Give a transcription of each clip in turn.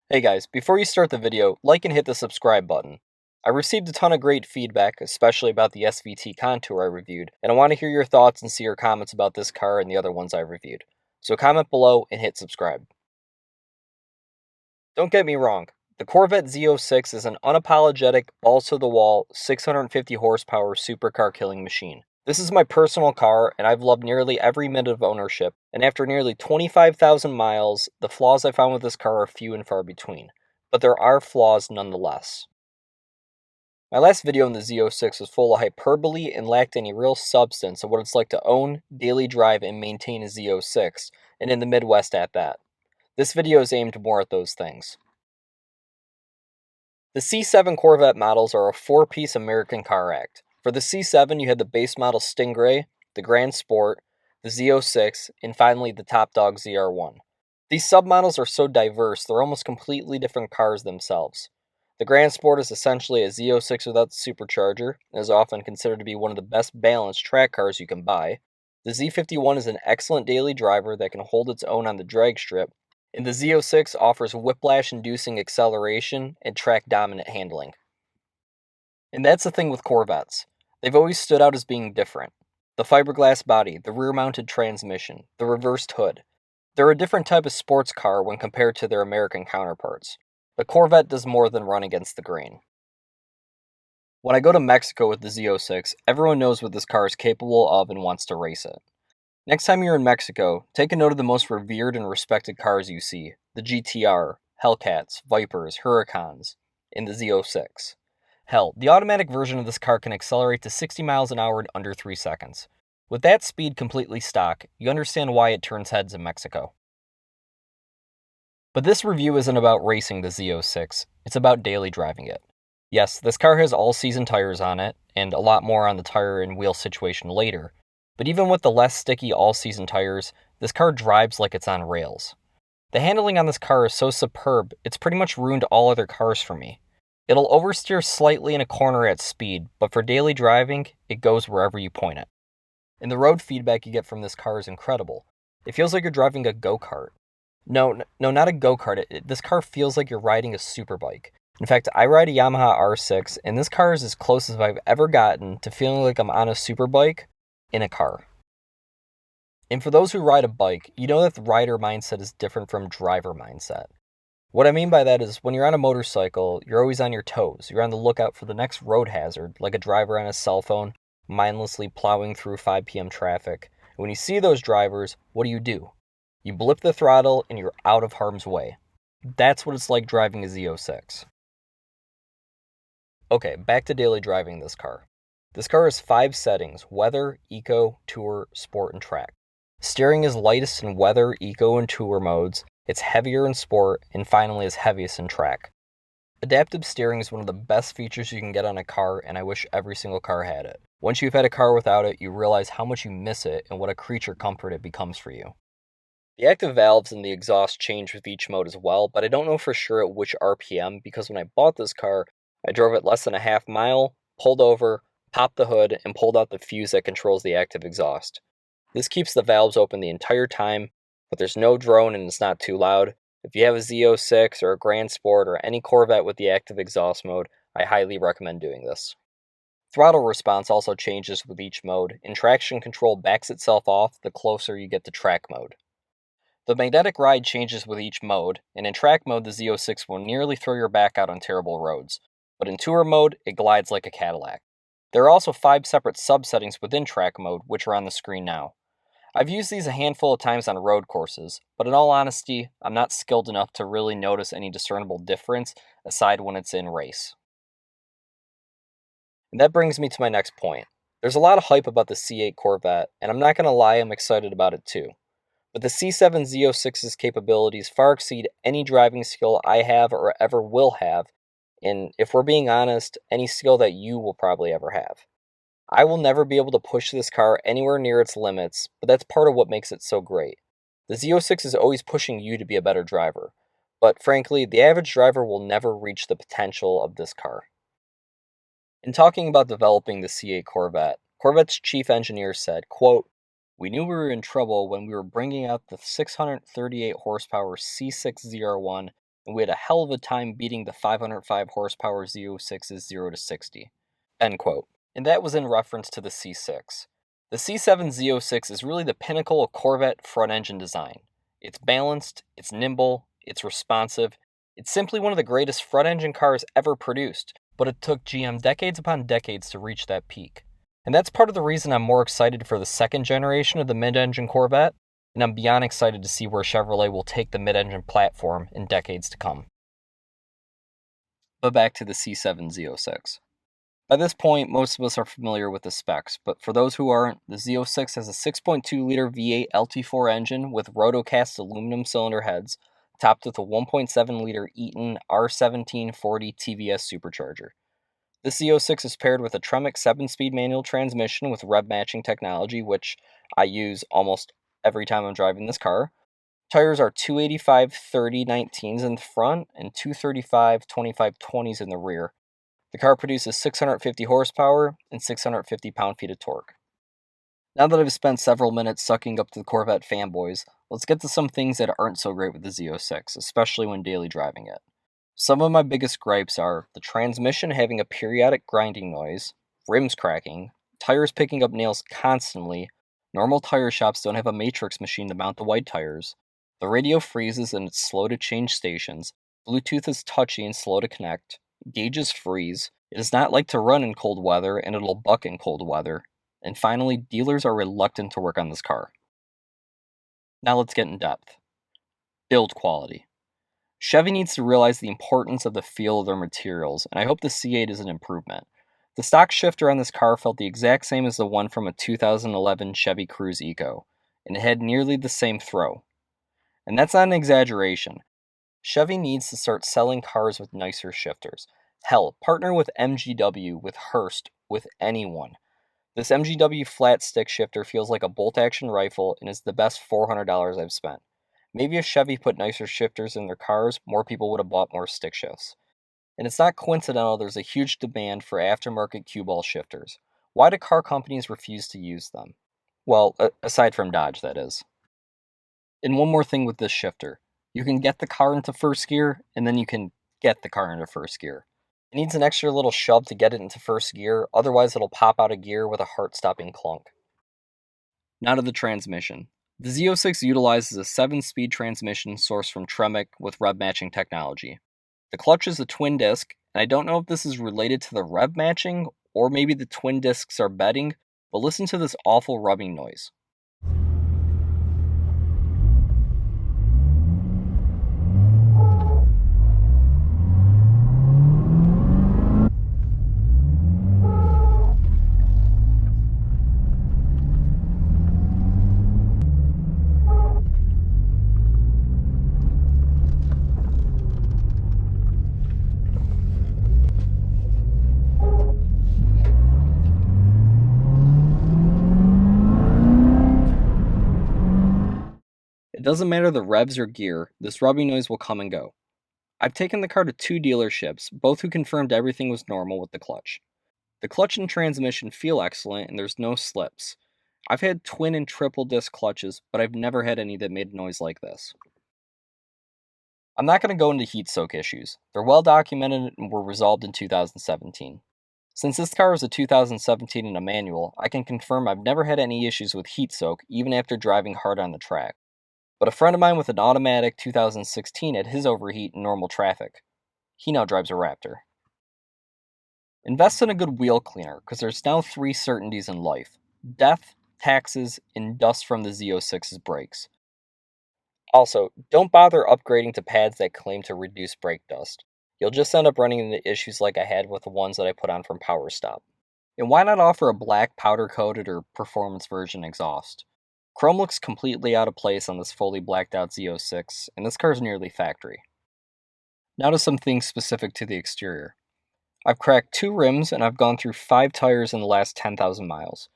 Hey guys, before you start the video, like and hit the subscribe button. I received a ton of great feedback, especially about the SVT Contour I reviewed, and I want to hear your thoughts and see your comments about this car and the other ones I reviewed. So comment below and hit subscribe. Don't get me wrong, the Corvette Z06 is an unapologetic, balls-to-the-wall, 650 horsepower supercar killing machine. This is my personal car, and I've loved nearly every minute of ownership, and after nearly 25,000 miles, the flaws I found with this car are few and far between. But there are flaws nonetheless. My last video on the Z06 was full of hyperbole and lacked any real substance of what it's like to own, daily drive, and maintain a Z06, and in the Midwest at that. This video is aimed more at those things. The C7 Corvette models are a four-piece American car act. For the C7, you had the base model Stingray, the Grand Sport, the Z06, and finally the top dog ZR1. These submodels are so diverse, they're almost completely different cars themselves. The Grand Sport is essentially a Z06 without the supercharger, and is often considered to be one of the best balanced track cars you can buy. The Z51 is an excellent daily driver that can hold its own on the drag strip, and the Z06 offers whiplash-inducing acceleration and track-dominant handling. And that's the thing with Corvettes. They've always stood out as being different. The fiberglass body, the rear-mounted transmission, the reversed hood. They're a different type of sports car when compared to their American counterparts. The Corvette does more than run against the grain. When I go to Mexico with the Z06, everyone knows what this car is capable of and wants to race it. Next time you're in Mexico, take a note of the most revered and respected cars you see, the GTR, Hellcats, Vipers, Huracans, and the Z06. Hell, the automatic version of this car can accelerate to 60 miles an hour in under 3 seconds. With that speed completely stock, you understand why it turns heads in Mexico. But this review isn't about racing the Z06, it's about daily driving it. Yes, this car has all-season tires on it, and a lot more on the tire and wheel situation later, but even with the less sticky all-season tires, this car drives like it's on rails. The handling on this car is so superb, it's pretty much ruined all other cars for me. It'll oversteer slightly in a corner at speed, but for daily driving, it goes wherever you point it. And the road feedback you get from this car is incredible. It feels like you're driving a go-kart. No, not a go-kart. This car feels like you're riding a superbike. In fact, I ride a Yamaha R6, and this car is as close as I've ever gotten to feeling like I'm on a superbike in a car. And for those who ride a bike, you know that the rider mindset is different from driver mindset. What I mean by that is when you're on a motorcycle, you're always on your toes. You're on the lookout for the next road hazard, like a driver on a cell phone, mindlessly plowing through 5 p.m. traffic. And when you see those drivers, what do? You blip the throttle and you're out of harm's way. That's what it's like driving a Z06. Okay, back to daily driving this car. This car has 5 settings: weather, eco, tour, sport, and track. Steering is lightest in weather, eco, and tour modes, it's heavier in sport, and finally is heaviest in track. Adaptive steering is one of the best features you can get on a car, and I wish every single car had it. Once you've had a car without it, you realize how much you miss it and what a creature comfort it becomes for you. The active valves and the exhaust change with each mode as well, but I don't know for sure at which RPM because when I bought this car, I drove it less than a half mile, pulled over, popped the hood, and pulled out the fuse that controls the active exhaust. This keeps the valves open the entire time, but there's no drone and it's not too loud. If you have a Z06 or a Grand Sport or any Corvette with the active exhaust mode, I highly recommend doing this. Throttle response also changes with each mode, and traction control backs itself off the closer you get to track mode. The magnetic ride changes with each mode, and in track mode the Z06 will nearly throw your back out on terrible roads, but in tour mode it glides like a Cadillac. There are also 5 separate subsettings within track mode, which are on the screen now. I've used these a handful of times on road courses, but in all honesty, I'm not skilled enough to really notice any discernible difference aside when it's in race. And that brings me to my next point. There's a lot of hype about the C8 Corvette, and I'm not going to lie, I'm excited about it too. But the C7 Z06's capabilities far exceed any driving skill I have or ever will have, and if we're being honest, any skill that you will probably ever have. I will never be able to push this car anywhere near its limits, but that's part of what makes it so great. The Z06 is always pushing you to be a better driver, but frankly, the average driver will never reach the potential of this car. In talking about developing the C8 Corvette, Corvette's chief engineer said, quote, "We knew we were in trouble when we were bringing out the 638 horsepower C6 ZR1 and we had a hell of a time beating the 505 horsepower Z06's 0 to 60. End quote. And that was in reference to the C6. The C7 Z06 is really the pinnacle of Corvette front engine design. It's balanced, it's nimble, it's responsive. It's simply one of the greatest front engine cars ever produced, but it took GM decades upon decades to reach that peak. And that's part of the reason I'm more excited for the second generation of the mid-engine Corvette, and I'm beyond excited to see where Chevrolet will take the mid-engine platform in decades to come. But back to the C7 Z06. By this point, most of us are familiar with the specs, but for those who aren't, the Z06 has a 6.2-liter V8 LT4 engine with rotocast aluminum cylinder heads, topped with a 1.7-liter Eaton R1740 TVS supercharger. This Z06 is paired with a Tremec 7-speed manual transmission with rev matching technology, which I use almost every time I'm driving this car. Tires are 285/30/19s in the front and 235/25/20s in the rear. The car produces 650 horsepower and 650 pound-feet of torque. Now that I've spent several minutes sucking up to the Corvette fanboys, let's get to some things that aren't so great with the Z06, especially when daily driving it. Some of my biggest gripes are the transmission having a periodic grinding noise, rims cracking, tires picking up nails constantly, normal tire shops don't have a matrix machine to mount the white tires, the radio freezes and it's slow to change stations, Bluetooth is touchy and slow to connect, gauges freeze, it does not like to run in cold weather and it'll buck in cold weather, and finally, dealers are reluctant to work on this car. Now let's get in depth. Build quality. Chevy needs to realize the importance of the feel of their materials, and I hope the C8 is an improvement. The stock shifter on this car felt the exact same as the one from a 2011 Chevy Cruze Eco, and it had nearly the same throw. And that's not an exaggeration. Chevy needs to start selling cars with nicer shifters. Hell, partner with MGW, with Hurst, with anyone. This MGW flat stick shifter feels like a bolt-action rifle and is the best $400 I've spent. Maybe if Chevy put nicer shifters in their cars, more people would have bought more stick shifts. And it's not coincidental there's a huge demand for aftermarket cue ball shifters. Why do car companies refuse to use them? Well, aside from Dodge, that is. And one more thing with this shifter. You can get the car into first gear, and then you can get the car into first gear. It needs an extra little shove to get it into first gear, otherwise it'll pop out of gear with a heart-stopping clunk. Now to the transmission. The Z06 utilizes a 7-speed transmission sourced from Tremec with rev matching technology. The clutch is a twin disc, and I don't know if this is related to the rev matching, or maybe the twin discs are bedding, but listen to this awful rubbing noise. It doesn't matter the revs or gear, this rubbing noise will come and go. I've taken the car to 2 dealerships, both who confirmed everything was normal with the clutch. The clutch and transmission feel excellent and there's no slips. I've had twin and triple disc clutches, but I've never had any that made noise like this. I'm not going to go into heat soak issues. They're well documented and were resolved in 2017. Since this car is a 2017 and a manual, I can confirm I've never had any issues with heat soak even after driving hard on the track. But a friend of mine with an automatic 2016 had his overheat in normal traffic. He now drives a Raptor. Invest in a good wheel cleaner, because there's now 3 certainties in life: death, taxes, and dust from the Z06's brakes. Also, don't bother upgrading to pads that claim to reduce brake dust. You'll just end up running into issues like I had with the ones that I put on from Power Stop. And why not offer a black powder-coated or performance version exhaust? Chrome looks completely out of place on this fully blacked out Z06, and this car's nearly factory. Now to some things specific to the exterior. I've cracked 2 rims and I've gone through 5 tires in the last 10,000 miles.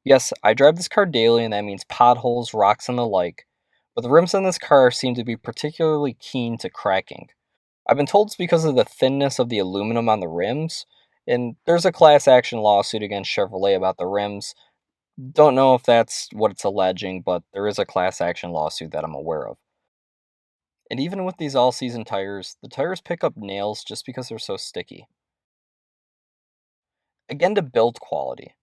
Yes, I drive this car daily and that means potholes, rocks, and the like, but the rims on this car seem to be particularly keen to cracking. I've been told it's because of the thinness of the aluminum on the rims, and there's a class action lawsuit against Chevrolet about the rims. Don't know if that's what it's alleging, but there is a class action lawsuit that I'm aware of. And even with these all-season tires, the tires pick up nails just because they're so sticky. Again, to build quality.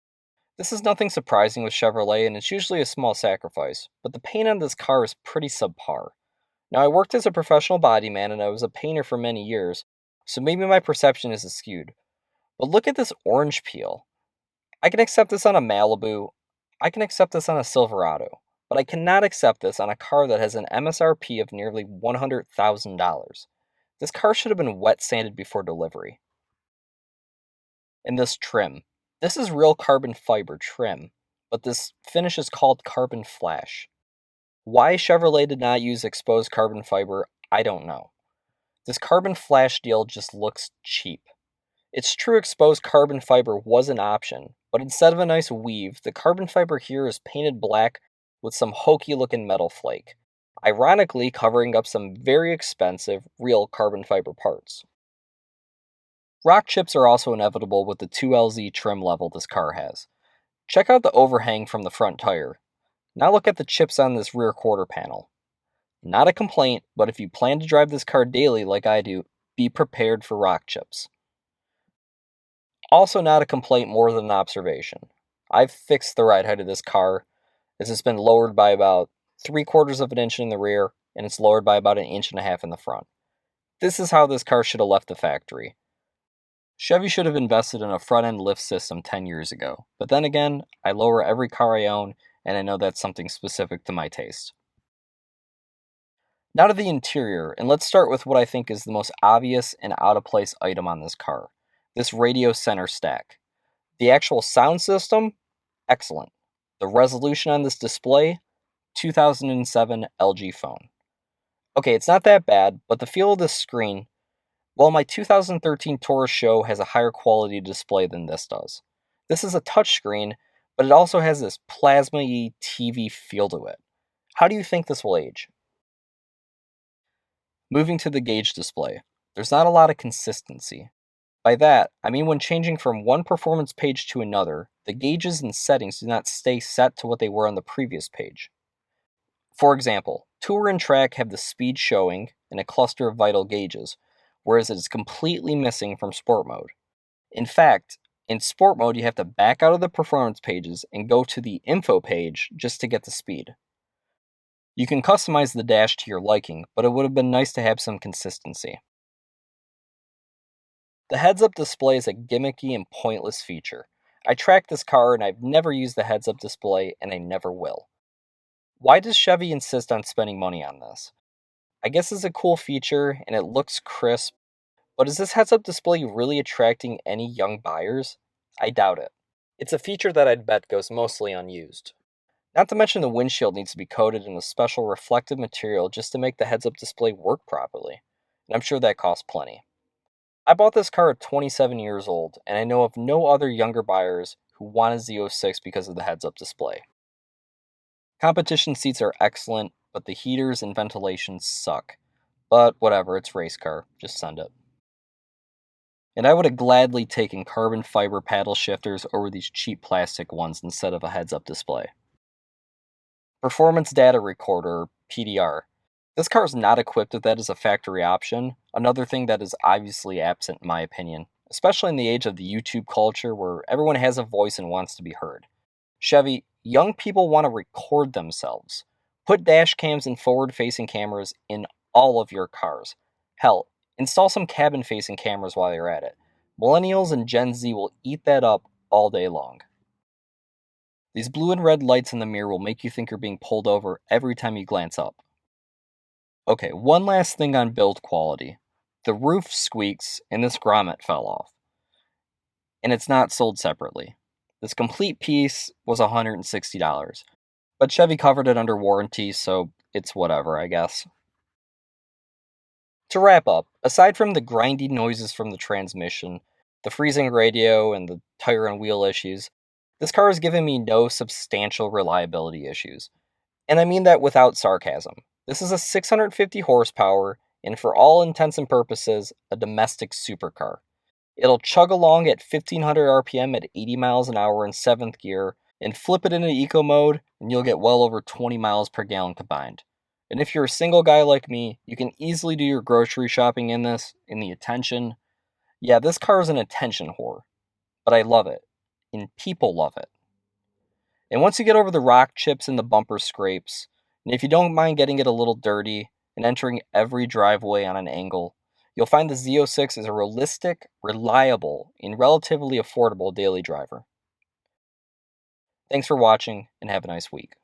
This is nothing surprising with Chevrolet, and it's usually a small sacrifice, but the paint on this car is pretty subpar. Now, I worked as a professional body man and I was a painter for many years, so maybe my perception is skewed. But look at this orange peel. I can accept this on a Malibu, I can accept this on a Silverado, but I cannot accept this on a car that has an MSRP of nearly $100,000. This car should have been wet sanded before delivery. And this trim. This is real carbon fiber trim, but this finish is called carbon flash. Why Chevrolet did not use exposed carbon fiber, I don't know. This carbon flash deal just looks cheap. It's true exposed carbon fiber was an option, but instead of a nice weave, the carbon fiber here is painted black with some hokey looking metal flake, ironically covering up some very expensive real carbon fiber parts. Rock chips are also inevitable with the 2LZ trim level this car has. Check out the overhang from the front tire. Now look at the chips on this rear quarter panel. Not a complaint, but if you plan to drive this car daily like I do, be prepared for rock chips. Also not a complaint, more than an observation. I've fixed the ride height of this car, as it's been lowered by about 3/4 of an inch in the rear, and it's lowered by about 1.5 inches in the front. This is how this car should have left the factory. Chevy should have invested in a front-end lift system 10 years ago, but then again, I lower every car I own, and I know that's something specific to my taste. Now to the interior, and let's start with what I think is the most obvious and out-of-place item on this car, this radio center stack. The actual sound system, excellent. The resolution on this display, 2007 LG phone. Okay, it's not that bad, but the feel of this screen, well, my 2013 Taurus Show has a higher quality display than this does. This is a touchscreen, but it also has this plasma-y TV feel to it. How do you think this will age? Moving to the gauge display, there's not a lot of consistency. By that, I mean when changing from one performance page to another, the gauges and settings do not stay set to what they were on the previous page. For example, Tour and Track have the speed showing and a cluster of vital gauges, whereas it is completely missing from Sport mode. In fact, in Sport mode you have to back out of the performance pages and go to the info page just to get the speed. You can customize the dash to your liking, but it would have been nice to have some consistency. The heads-up display is a gimmicky and pointless feature. I tracked this car and I've never used the heads-up display and I never will. Why does Chevy insist on spending money on this? I guess it's a cool feature and it looks crisp, but is this heads-up display really attracting any young buyers? I doubt it. It's a feature that I'd bet goes mostly unused. Not to mention the windshield needs to be coated in a special reflective material just to make the heads-up display work properly, and I'm sure that costs plenty. I bought this car at 27 years old, and I know of no other younger buyers who want a Z06 because of the heads-up display. Competition seats are excellent, but the heaters and ventilation suck. But whatever, it's race car, just send it. And I would have gladly taken carbon fiber paddle shifters over these cheap plastic ones instead of a heads-up display. Performance Data Recorder, PDR. This car is not equipped with that as a factory option, another thing that is obviously absent in my opinion, especially in the age of the YouTube culture where everyone has a voice and wants to be heard. Chevy, young people want to record themselves. Put dash cams and forward-facing cameras in all of your cars. Hell, install some cabin-facing cameras while you're at it. Millennials and Gen Z will eat that up all day long. These blue and red lights in the mirror will make you think you're being pulled over every time you glance up. Okay, one last thing on build quality. The roof squeaks and this grommet fell off. And it's not sold separately. This complete piece was $160, but Chevy covered it under warranty, so it's whatever, I guess. To wrap up, aside from the grindy noises from the transmission, the freezing radio, and the tire and wheel issues, this car has given me no substantial reliability issues. And I mean that without sarcasm. This is a 650 horsepower, and for all intents and purposes, a domestic supercar. It'll chug along at 1500 RPM at 80 miles an hour in 7th gear, and flip it into eco mode, and you'll get well over 20 miles per gallon combined. And if you're a single guy like me, you can easily do your grocery shopping in the attention. Yeah, this car is an attention whore, but I love it, and people love it. And once you get over the rock chips and the bumper scrapes, and if you don't mind getting it a little dirty and entering every driveway on an angle, you'll find the Z06 is a realistic, reliable, and relatively affordable daily driver. Thanks for watching, and have a nice week.